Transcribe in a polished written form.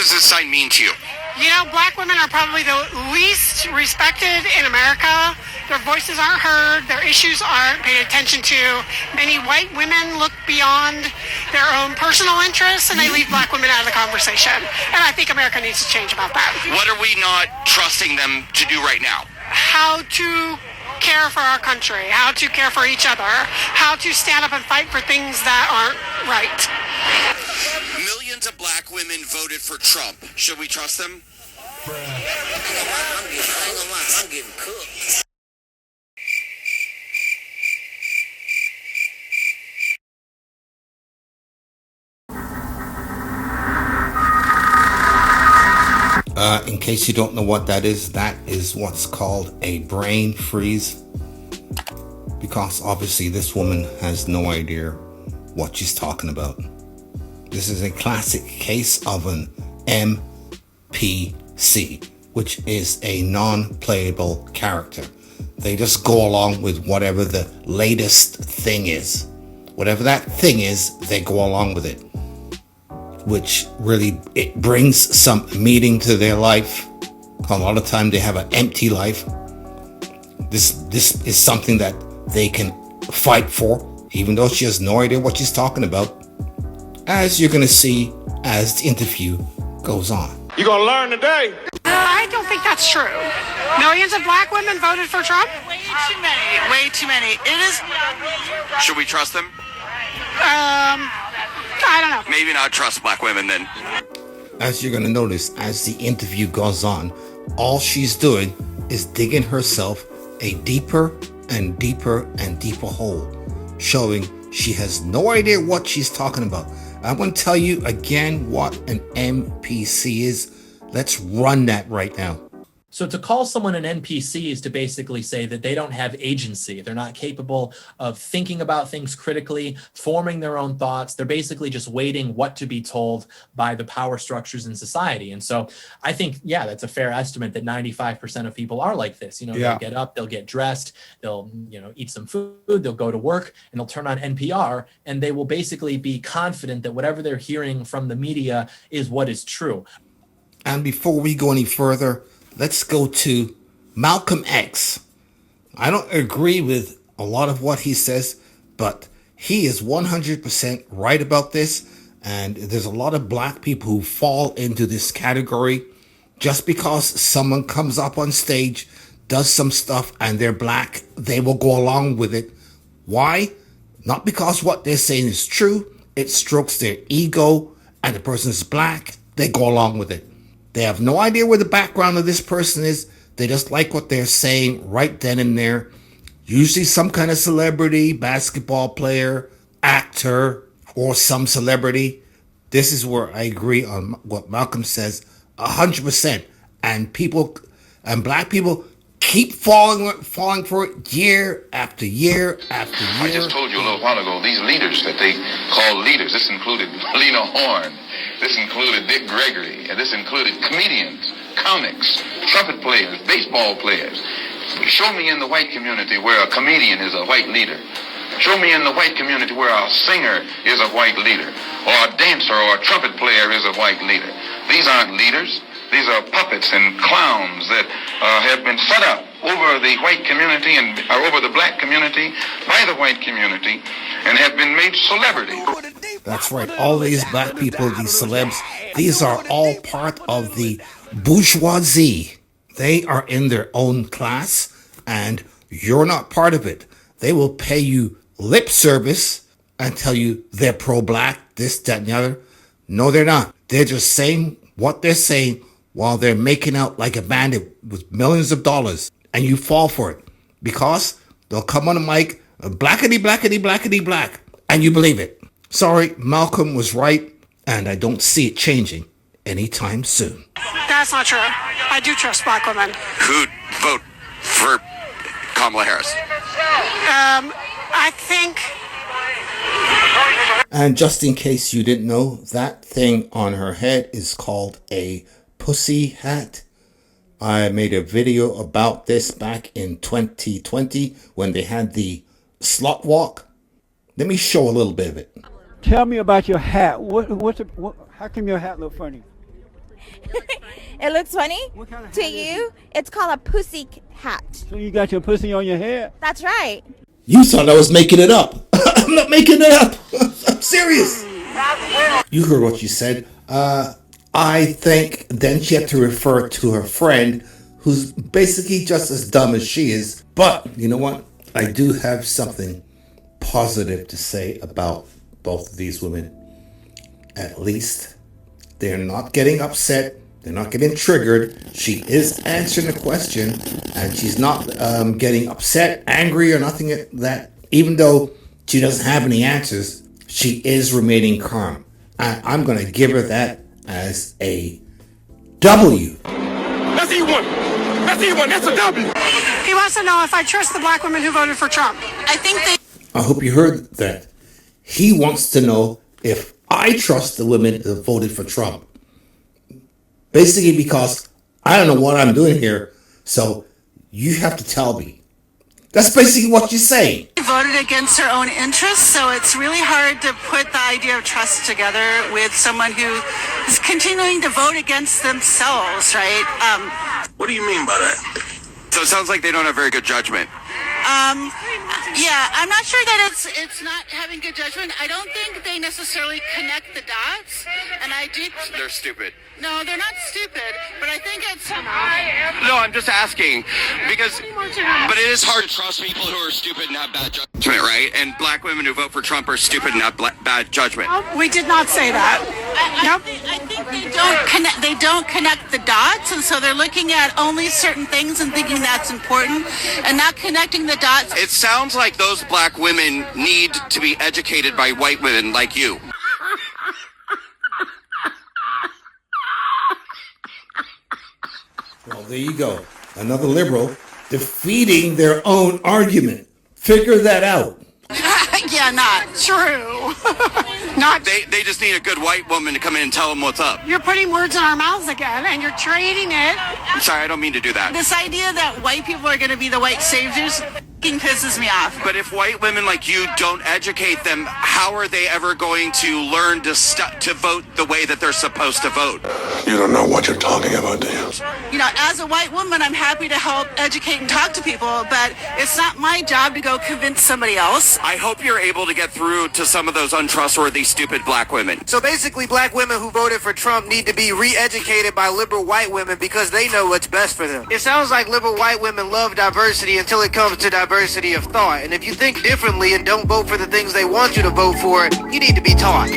does this sign mean to you? You know, black women are probably the least respected in America. Their voices aren't heard. Their issues aren't paid attention to. Many white women look beyond their own personal interests, and they leave black women out of the conversation. And I think America needs to change about that. What are we not trusting them to do right now? How to care for our country, how to care for each other, how to stand up and fight for things that aren't right. Millions of black women voted for Trump. Should we trust them? I'm getting cooked. In case you don't know what that is what's called a brain freeze. Because obviously this woman has no idea what she's talking about. This is a classic case of an NPC, which is a non-playable character. They just go along with whatever the latest thing is. Whatever that thing is, they go along with it. Which really, it brings some meaning to their life. A lot of time they have an empty life. This is something that they can fight for, even though she has no idea what she's talking about. As you're going to see as the interview goes on. You're going to learn today. I don't think that's true. Millions of black women voted for Trump? Way too many. Way too many. It is. Should we trust them? I don't know. Maybe not trust black women then. As you're going to notice, as the interview goes on, all she's doing is digging herself a deeper and deeper and deeper hole, showing she has no idea what she's talking about. I'm going to tell you again what an NPC is. Let's run that right now. So to call someone an NPC is to basically say that they don't have agency. They're not capable of thinking about things critically, forming their own thoughts. They're basically just waiting what to be told by the power structures in society. And so I think, yeah, that's a fair estimate that 95% of people are like this. They'll get up, they'll get dressed, they'll, eat some food, they'll go to work, and they'll turn on NPR, and they will basically be confident that whatever they're hearing from the media is what is true. And before we go any further, let's go to Malcolm X. I don't agree with a lot of what he says, but he is 100% right about this. And there's a lot of black people who fall into this category. Just because someone comes up on stage, does some stuff, and they're black, they will go along with it. Why? Not because what they're saying is true. It strokes their ego, and the person is black, they go along with it. They have no idea where the background of this person is. They just like what they're saying right then and there. Usually some kind of celebrity, basketball player, actor, or some celebrity. This is where I agree on what Malcolm says 100%. And black people keep falling for it year after year after year. I just told you a little while ago, these leaders that they call leaders, this included Lena Horne, this included Dick Gregory, and this included comedians, comics, trumpet players, baseball players. Show me in the white community where a comedian is a white leader. Show me in the white community where a singer is a white leader, or a dancer or a trumpet player is a white leader. These aren't leaders. These are puppets and clowns that have been set up over the white community and over the black community by the white community and have been made celebrities. That's right. All these black people, these celebs, these are all part of the bourgeoisie. They are in their own class and you're not part of it. They will pay you lip service and tell you they're pro-black, this, that, and the other. No, they're not. They're just saying what they're saying while they're making out like a bandit with millions of dollars. And you fall for it because they'll come on the mic, blackity, blackity, blackity, black. And you believe it. Sorry, Malcolm was right. And I don't see it changing anytime soon. That's not true. I do trust black women. Who'd vote for Kamala Harris? I think... And just in case you didn't know, that thing on her head is called a pussy hat. I made a video about this back in 2020 when they had the slot walk. Let me show a little bit of it. Tell me about your hat. How come your hat look funny? It looks funny to you? It's called a pussy hat. So you got your pussy on your head? That's right. You thought I was making it up. I'm not making it up. I'm serious. You heard what you said. I think then she had to refer to her friend who's basically just as dumb as she is. But you know what? I do have something positive to say about both of these women. At least they're not getting upset. They're not getting triggered. She is answering the question, and she's not getting upset, angry, or nothing like that. Even though she doesn't have any answers, she is remaining calm. And I'm going to give her that as a W. That's E1. That's E1. That's a W. He wants to know if I trust the black women who voted for Trump. I think they I hope you heard that. He wants to know if I trust the women that voted for Trump. Basically because I don't know what I'm doing here, so you have to tell me. That's basically what you're saying. voted against their own interests, so it's really hard to put the idea of trust together with someone who is continuing to vote against themselves, right? What do you mean by that? So it sounds like they don't have very good judgment. Yeah, I'm not sure that it's not having good judgment. I don't think they necessarily connect the dots, and I do. They're stupid. No, they're not stupid, but I think it's. No, I'm just asking because, but it is hard to trust people who are stupid and have bad judgment, right? And black women who vote for Trump are stupid and have bad judgment. We did not say that. I think they don't connect. They don't connect the dots, and so they're looking at only certain things and thinking that's important, and not connecting the dots. It sounds like those black women need to be educated by white women like you. Well, there you go. Another liberal defeating their own argument. Figure that out. Yeah, not. True. Not. They just need a good white woman to come in and tell them what's up. You're putting words in our mouths again, and you're trading it. I'm sorry, I don't mean to do that. This idea that white people are going to be the white saviors pisses me off. But if white women like you don't educate them, how are they ever going to learn to vote the way that they're supposed to vote? You don't know what you're talking about, do you? You know, as a white woman, I'm happy to help educate and talk to people, but it's not my job to go convince somebody else. I hope you're able to get through to some of those untrustworthy, stupid black women. So basically, black women who voted for Trump need to be re-educated by liberal white women because they know what's best for them. It sounds like liberal white women love diversity until it comes to diversity of thought. And if you think differently and don't vote for the things they want you to vote for, you need to be taught.